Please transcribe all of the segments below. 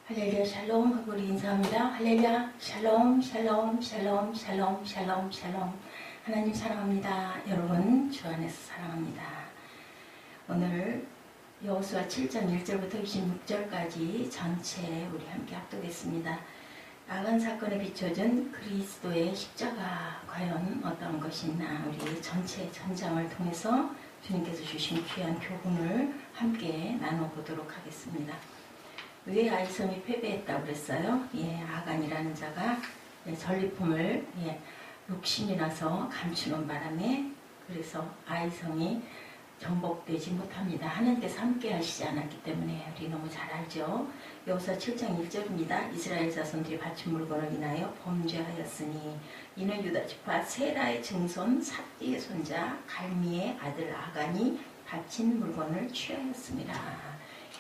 할렐루야 샬롬 하고 우리 인사합니다. 할렐루야 샬롬 샬롬 샬롬 샬롬 샬롬 샬롬. 하나님 사랑합니다. 여러분 주 안에서 사랑합니다. 오늘 여호수아 7장 1절부터 26절까지 전체 우리 함께 합독했습니다. 아간 사건에 비춰준 그리스도의 십자가 과연 어떤 것이 있나, 우리 전체 전장을 통해서 주님께서 주신 귀한 교훈을 함께 나눠보도록 하겠습니다. 왜 아이성이 패배했다고 그랬어요? 아간이라는 자가 전리품을 욕심이 나서 감추는 바람에, 그래서 아이성이 정복되지 못합니다. 하나님께서 함께 하시지 않았기 때문에. 우리 너무 잘 알죠? 여호수아 7장 1절입니다. 이스라엘 자손들이 바친 물건을 인하여 범죄하였으니 이는 유다 지파 세라의 증손 삽디의 손자 갈미의 아들 아간이 바친 물건을 취하였습니다.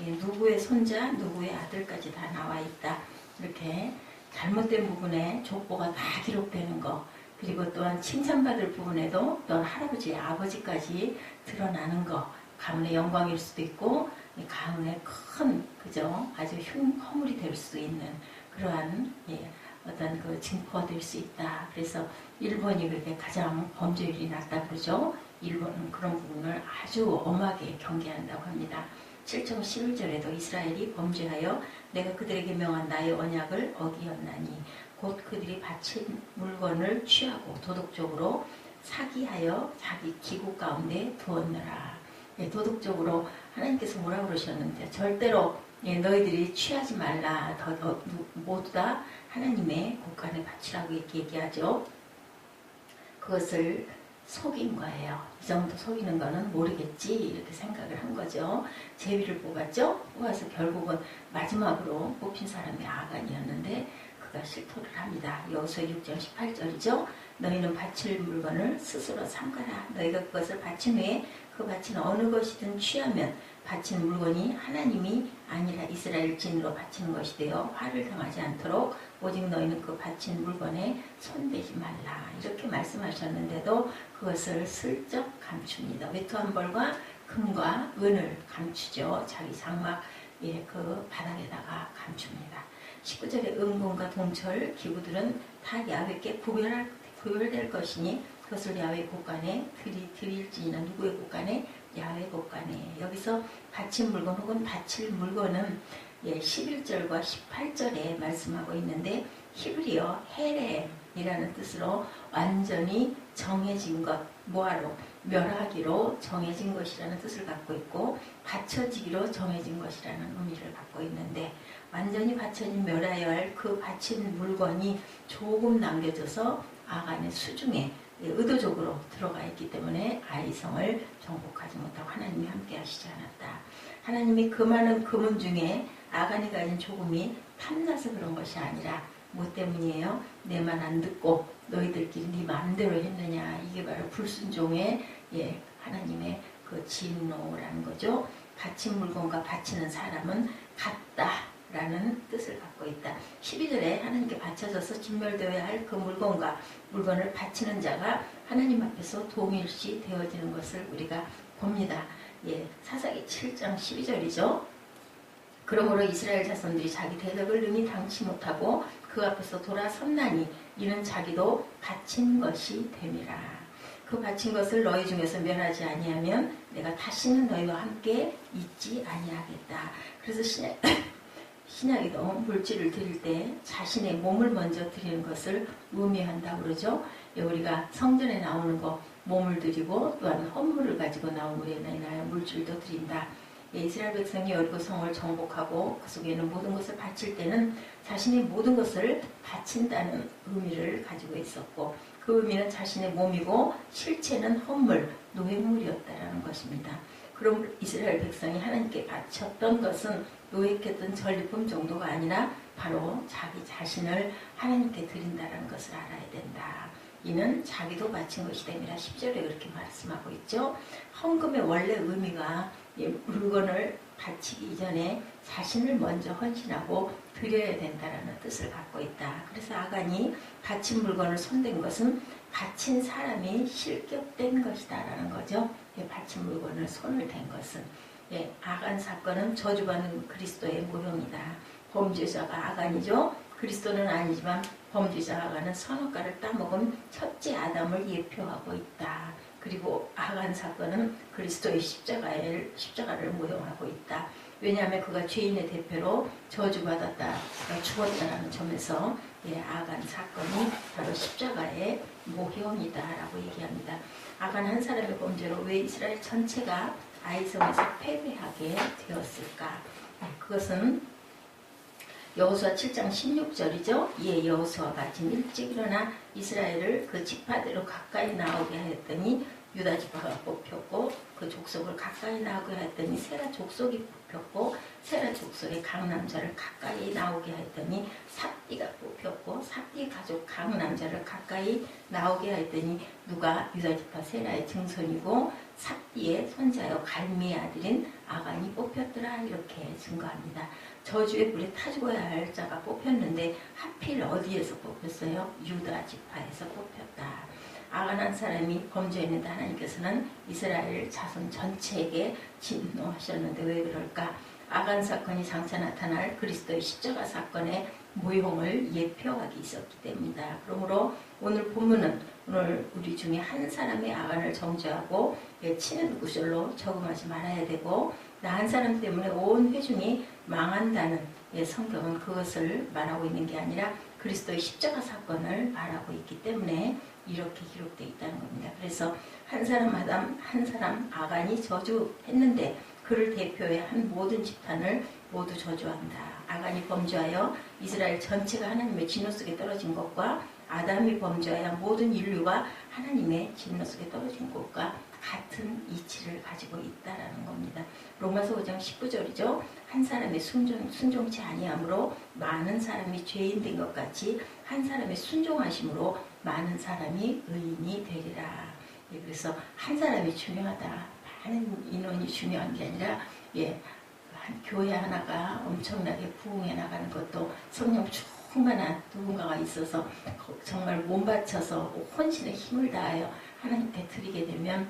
누구의 손자, 누구의 아들까지 다 나와 있다. 이렇게 잘못된 부분에 족보가 다 기록되는 거, 그리고 또한 칭찬받을 부분에도 또한 할아버지, 아버지까지 드러나는 거, 가문의 영광일 수도 있고 가문의 큰 아주 허물이 될 수 있는 그러한 어떤 그 증거가 될 수 있다. 그래서 일본이 그렇게 가장 범죄율이 낮다 그러죠. 일본은 그런 부분을 아주 엄하게 경계한다고 합니다. 7장 11절에도 이스라엘이 범죄하여 내가 그들에게 명한 나의 언약을 어기었나니 곧 그들이 바친 물건을 취하고 도덕적으로 사기하여 자기 기구 가운데 두었느라. 도덕적으로 하나님께서 뭐라고 그러셨는데, 절대로 너희들이 취하지 말라. 모두 다 하나님의 곳간에 바치라고 이렇게 얘기하죠. 그것을 속인 거예요. 이 정도 속이는 거는 모르겠지 이렇게 생각을 한 거죠. 제비를 뽑았죠. 뽑아서 결국은 마지막으로 뽑힌 사람이 아간이었는데 그가 실토를 합니다. 여호수아 6장 18절이죠. 너희는 바칠 물건을 스스로 삼가라. 너희가 그것을 바친 후에 그 바친 어느 것이든 취하면 바친 물건이 하나님이 아니라 이스라엘 진으로 바치는 것이 되어 화를 당하지 않도록 오직 너희는 그 바친 물건에 손대지 말라. 이렇게 말씀하셨는데도 그것을 슬쩍 감춥니다. 외투한 벌과 금과 은을 감추죠. 자기 장막 그 바닥에다가 감춥니다. 19절에 은금과 동철 기구들은 다 야훼께 구별될 것이니 그것을 야훼 곳간에 드릴지니는 누구의 곳간에? 야훼 곳간에. 여기서 바친 물건 혹은 바칠 물건은 11절과 18절에 말씀하고 있는데, 히브리어 헤렘이라는 뜻으로 완전히 정해진 것, 뭐하러? 멸하기로 정해진 것이라는 뜻을 갖고 있고, 바쳐지기로 정해진 것이라는 의미를 갖고 있는데, 완전히 바쳐진 멸하여야 할 그 바친 물건이 조금 남겨져서 아간의 수중에 의도적으로 들어가 있기 때문에 아이성을 정복하지 못하고 하나님이 함께 하시지 않았다. 하나님이 그 많은 금은 중에 아간이 가진 조금이 탐나서 그런 것이 아니라 뭐 때문이에요? 내 말 안 듣고 너희들끼리 네 마음대로 했느냐. 이게 바로 불순종의 하나님의 그 진노라는 거죠. 바친 물건과 바치는 사람은 같다 라는 뜻을 갖고 있다. 12절에 하나님께 바쳐져서 진멸되어야 할 그 물건을 바치는 자가 하나님 앞에서 동일시 되어지는 것을 우리가 봅니다. 사사기 7장 12절이죠. 그러므로 이스라엘 자손들이 자기 대적을 능히 당치 못하고 그 앞에서 돌아섰나니 이는 자기도 바친 것이 됨이라. 그 바친 것을 너희 중에서 멸하지 아니하면 내가 다시는 너희와 함께 있지 아니하겠다. 그래서 신약에도 물질을 드릴 때 자신의 몸을 먼저 드리는 것을 의미한다고 그러죠. 우리가 성전에 나오는 거 몸을 드리고 또한 헌물을 가지고 나온 우리에 인하여 물질도 드린다. 이스라엘 백성이 여리고 성을 정복하고 그 속에는 모든 것을 바칠 때는 자신의 모든 것을 바친다는 의미를 가지고 있었고, 그 의미는 자신의 몸이고 실체는 헌물, 노획물이었다라는 것입니다. 그럼 이스라엘 백성이 하나님께 바쳤던 것은 노획했던 전리품 정도가 아니라 바로 자기 자신을 하나님께 드린다는 것을 알아야 된다. 이는 자기도 바친 것이 됨이라 10절에 그렇게 말씀하고 있죠. 헌금의 원래 의미가 물건을 바치기 이전에 자신을 먼저 헌신하고 드려야 된다는 뜻을 갖고 있다. 그래서 아간이 바친 물건을 손댄 것은 바친 사람이 실격된 것이다 라는 거죠. 바친 물건을 손을 댄 것은. 아간 사건은 저주받는 그리스도의 모형이다. 범죄자가 아간이죠. 그리스도는 아니지만 범죄자 아간은 선악과를 따먹은 첫째 아담을 예표하고 있다. 그리고 아간 사건은 그리스도의 십자가를 모형하고 있다. 왜냐하면 그가 죄인의 대표로 저주받았다, 죽었다라는 점에서 아간 사건이 바로 십자가의 모형이다라고 얘기합니다. 아간 한 사람의 범죄로 왜 이스라엘 전체가 아이성에서 패배하게 되었을까? 그것은 여호수아 7장 16절이죠. 여호수아가 지금 일찍 일어나 이스라엘을 그 지파대로 가까이 나오게 하였더니 유다 지파가 뽑혔고, 그 족속을 가까이 나오게 하였더니 세라 족속이 뽑혔고, 세라 족속의 각 남자를 가까이 나오게 하였더니 삽디가 뽑혔고, 삽디 가족 각 남자를 가까이 나오게 하였더니 누가 유다 지파 세라의 증손이고 삽디의 손자여 갈미의 아들인 아간이 뽑혔더라. 이렇게 증거합니다. 저주의 불에 타 죽어야 할 자가 뽑혔는데 하필 어디에서 뽑혔어요? 유다 지파에서 뽑혔다. 아간 한 사람이 범죄했는데 하나님께서는 이스라엘 자손 전체에게 진노하셨는데 왜 그럴까? 아간 사건이 장차 나타날 그리스도의 십자가 사건의 모형을 예표하기 있었기 때문이다. 그러므로 오늘 본문은 오늘 우리 중에 한 사람의 아간을 정죄하고 친한 구절로 적응하지 말아야 되고, 나 한 사람 때문에 온 회중이 망한다는 성경은 그것을 말하고 있는 게 아니라 그리스도의 십자가 사건을 말하고 있기 때문에 이렇게 기록되어 있다는 겁니다. 그래서 한 사람 아간이 저주했는데 그를 대표해 한 모든 집단을 모두 저주한다. 아간이 범죄하여 이스라엘 전체가 하나님의 진노 속에 떨어진 것과 아담이 범죄하여 모든 인류가 하나님의 진노 속에 떨어진 것과 같은 이치를 가지고 있다라는 겁니다. 로마서 5장 19절이죠. 한 사람의 순종치 아니함으로 많은 사람이 죄인 된 것 같이 한 사람의 순종하심으로 많은 사람이 의인이 되리라. 그래서 한 사람이 중요하다. 많은 인원이 중요한 게 아니라 한 교회 하나가 엄청나게 부흥해 나가는 것도 성령 충만한 누군가가 있어서 정말 몸 바쳐서 혼신의 힘을 다하여 하나님께 드리게 되면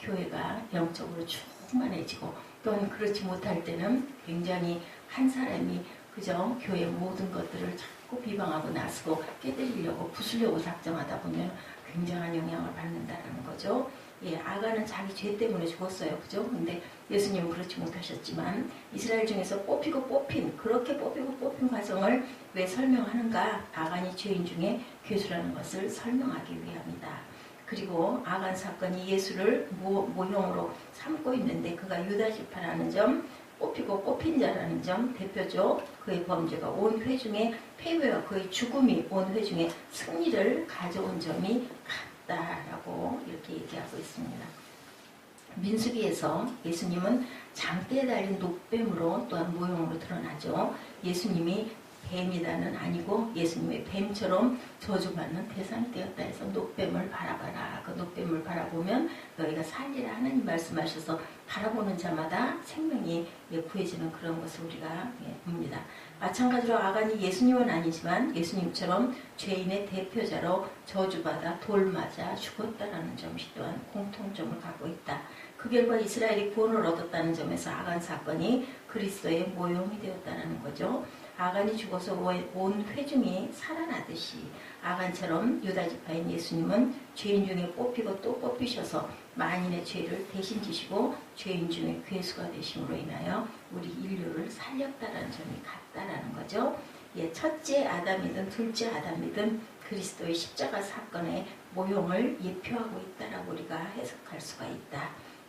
교회가 영적으로 충만해지고, 또한 그렇지 못할 때는 굉장히 한 사람이 그저 교회 모든 것들을 자꾸 비방하고 나서고 깨뜨리려고 부수려고 작정하다 보면 굉장한 영향을 받는다는 거죠. 아간은 자기 죄 때문에 죽었어요. 그죠? 근데 예수님은 그렇지 못하셨지만 이스라엘 중에서 그렇게 뽑히고 뽑힌 과정을 왜 설명하는가? 아간이 죄인 중에 괴수라는 것을 설명하기 위함이다. 그리고 아간 사건이 예수를 모형으로 삼고 있는데 그가 유다 지파라는 점, 뽑히고 뽑힌 자라는 점 대표죠. 그의 범죄가 온 회중의 패배와 그의 죽음이 온 회중의 승리를 가져온 점이 같다라고 이렇게 얘기하고 있습니다. 민수기에서 예수님은 장대에 달린 노뱀으로 또한 모형으로 드러나죠. 예수님이 뱀이다는 아니고 예수님의 뱀처럼 저주받는 대상이 되었다 해서 노뱀을 바라봐라. 그 노뱀을 바라보면 너희가 살리라. 하나님 말씀하셔서 바라보는 자마다 생명이 구해지는 그런 것을 우리가 봅니다. 마찬가지로 아간이 예수님은 아니지만 예수님처럼 죄인의 대표자로 저주받아 돌맞아 죽었다라는 점이 또한 공통점을 갖고 있다. 그 결과 이스라엘이 구원을 얻었다는 점에서 아간 사건이 그리스도의 모형이 되었다는 거죠. 아간이 죽어서 온 회중이 살아나듯이 아간처럼 유다 지파인 예수님은 죄인 중에 뽑히고 또 뽑히셔서 만인의 죄를 대신 지시고 죄인 중에 괴수가 되심으로 인하여 우리 인류를 살렸다는 점이 같다라는 거죠. 첫째 아담이든 둘째 아담이든 그리스도의 십자가 사건의 모형을 예표하고 있다라고 우리가 해석할 수가 있다.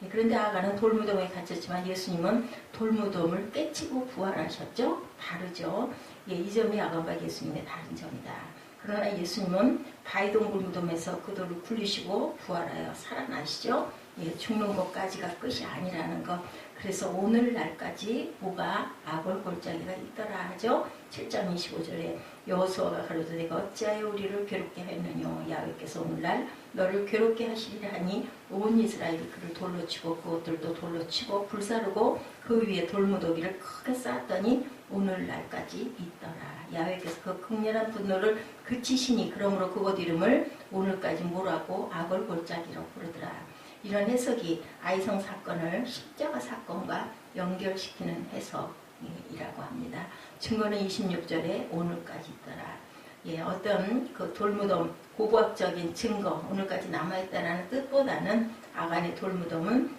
그런데 아간은 돌무덤에 갇혔지만 예수님은 돌무덤을 깨치고 부활하셨죠? 다르죠? 이 점이 아간과 예수님의 다른 점이다. 그러나 예수님은 바위동굴 무덤에서 그 돌을 굴리시고 부활하여 살아나시죠? 죽는 것까지가 끝이 아니라는 것. 그래서 오늘날까지 뭐가 아골골짜기가 있더라 하죠. 7장 25절에 여호수아가 가로되 내가 어찌하여 우리를 괴롭게 하였느냐. 야훼께서 오늘날 너를 괴롭게 하시리라 하니 온 이스라엘이 그를 돌로 치고 그것들도 돌로 치고 불사르고 그 위에 돌무더기를 크게 쌓았더니 오늘날까지 있더라. 야훼께서 그 극렬한 분노를 그치시니 그러므로 그곳 이름을 오늘까지 뭐라고 아골골짜기로 부르더라. 이런 해석이 아이성 사건을 십자가 사건과 연결시키는 해석, 무덤이라고 합니다. 증거는 26절에 오늘까지 있더라. 어떤 그 돌무덤, 고고학적인 증거, 오늘까지 남아있다는 뜻보다는 아간의 돌무덤은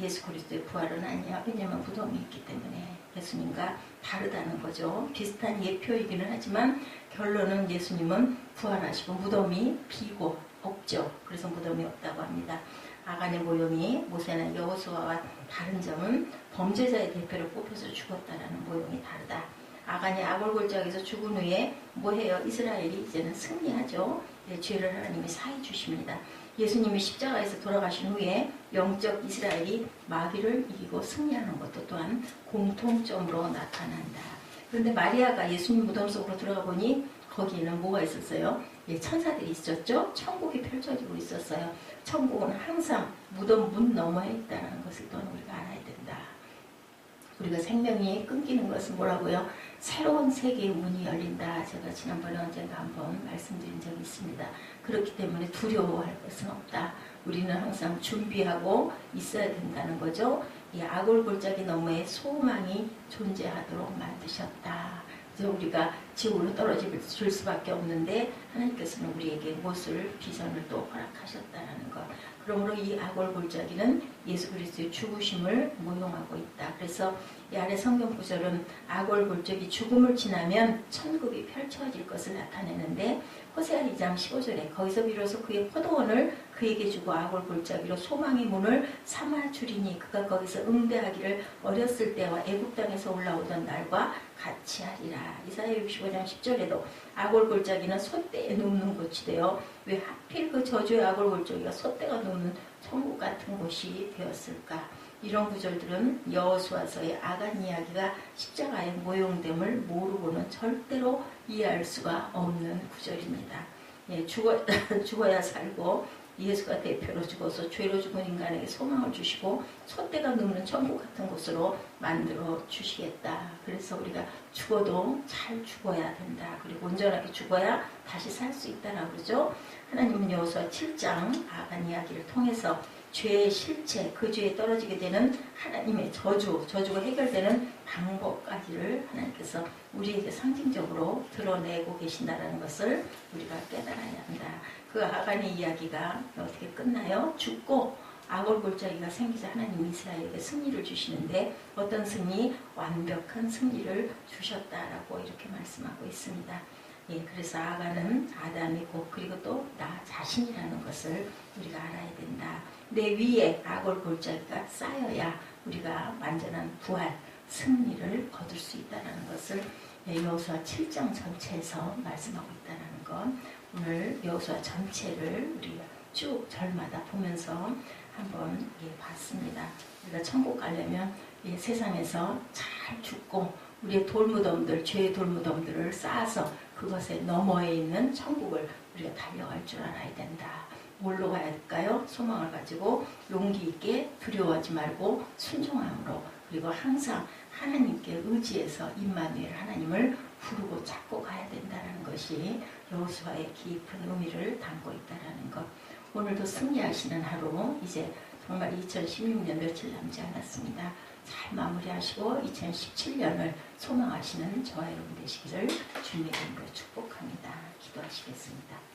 예수 그리스도의 부활은 아니야. 왜냐하면 무덤이 있기 때문에 예수님과 다르다는 거죠. 비슷한 예표이기는 하지만 결론은 예수님은 부활하시고 무덤이 비고 없죠. 그래서 무덤이 없다고 합니다. 아간의 모형이 모세나 여호수아와 다른 점은 범죄자의 대표로 뽑혀서 죽었다라는 모형이 다르다. 아간이 아골골짜기에서 죽은 후에 뭐해요? 이스라엘이 이제는 승리하죠. 죄를 하나님이 사해 주십니다. 예수님이 십자가에서 돌아가신 후에 영적 이스라엘이 마귀를 이기고 승리하는 것도 또한 공통점으로 나타난다. 그런데 마리아가 예수님 무덤 속으로 들어가 보니 거기에는 뭐가 있었어요? 천사들이 있었죠. 천국이 펼쳐지고 있었어요. 천국은 항상 무덤 문 너머에 있다는 것을 또한 우리가 알아야 된다. 우리가 생명이 끊기는 것은 뭐라고요? 새로운 세계의 문이 열린다. 제가 지난번에 언젠가 한번 말씀드린 적이 있습니다. 그렇기 때문에 두려워할 것은 없다. 우리는 항상 준비하고 있어야 된다는 거죠. 이 아골골짜기 너머에 소망이 존재하도록 만드셨다. 그래서 우리가 지옥으로 떨어질 수밖에 없는데 하나님께서는 우리에게 못을 비전을 또 허락하셨다는 것. 그러므로 이 아골골짜기는 예수 그리스도의 죽으심을 모형하고 있다. 그래서 이 아래 성경 구절은 아골골짜기 죽음을 지나면 천국이 펼쳐질 것을 나타내는데 호세아 2장 15절에 거기서 비로소 그의 포도원을 그에게 주고 아골골짜기로 소망의 문을 삼아주리니 그가 거기서 응대하기를 어렸을 때와 애굽 땅에서 올라오던 날과 같이 하리라. 이사야 65장 10절에도 아골골짜기는 솥대에 눕는 곳이 되어 왜 하필 그 저주의 아골골짜기가 솥대가 눕는 천국 같은 곳이 되었을까? 이런 구절들은 여호수아서의 아간 이야기가 십자가의 모형됨을 모르고는 절대로 이해할 수가 없는 구절입니다. 죽어야 살고 예수가 대표로 죽어서 죄로 죽은 인간에게 소망을 주시고 솥대가 눕는 천국 같은 곳으로 만들어 주시겠다. 그래서 우리가 죽어도 잘 죽어야 된다. 그리고 온전하게 죽어야 다시 살 수 있다라고 그러죠. 하나님은 여호수아 7장 아간 이야기를 통해서 죄의 실체, 그 죄에 떨어지게 되는 하나님의 저주가 해결되는 방법까지를 하나님께서 우리에게 상징적으로 드러내고 계신다는 것을 우리가 깨달아야 한다. 그 아간의 이야기가 어떻게 끝나요? 죽고 아골골짜기가 생기자 하나님 이스라엘에게 승리를 주시는데 어떤 승리? 완벽한 승리를 주셨다라고 이렇게 말씀하고 있습니다. 그래서 아간은 아담이고 그리고 또 나 자신이라는 것을 우리가 알아야 된다. 내 위에 아골골짜기가 쌓여야 우리가 완전한 부활, 승리를 거둘 수 있다는 것을 여호수아 7장 전체에서 말씀하고 있다는 것. 오늘 여호수아 전체를 우리가 쭉 절마다 보면서 한번 봤습니다. 우리가 천국 가려면 세상에서 잘 죽고 우리의 돌무덤들, 죄의 돌무덤들을 쌓아서 그것에 너머에 있는 천국을 우리가 달려갈 줄 알아야 된다. 뭘로 가야 될까요? 소망을 가지고 용기 있게 두려워하지 말고 순종함으로 그리고 항상 하나님께 의지해서 임마누엘 하나님을 부르고 찾고 가야 된다는 것이 여호수아의 깊은 의미를 담고 있다는 것. 오늘도 승리하시는 하루 이제 정말 2016년 며칠 남지 않았습니다. 잘 마무리하시고 2017년을 소망하시는 저와 여러분 되시기를 주님의 이름으로 축복합니다. 기도하시겠습니다.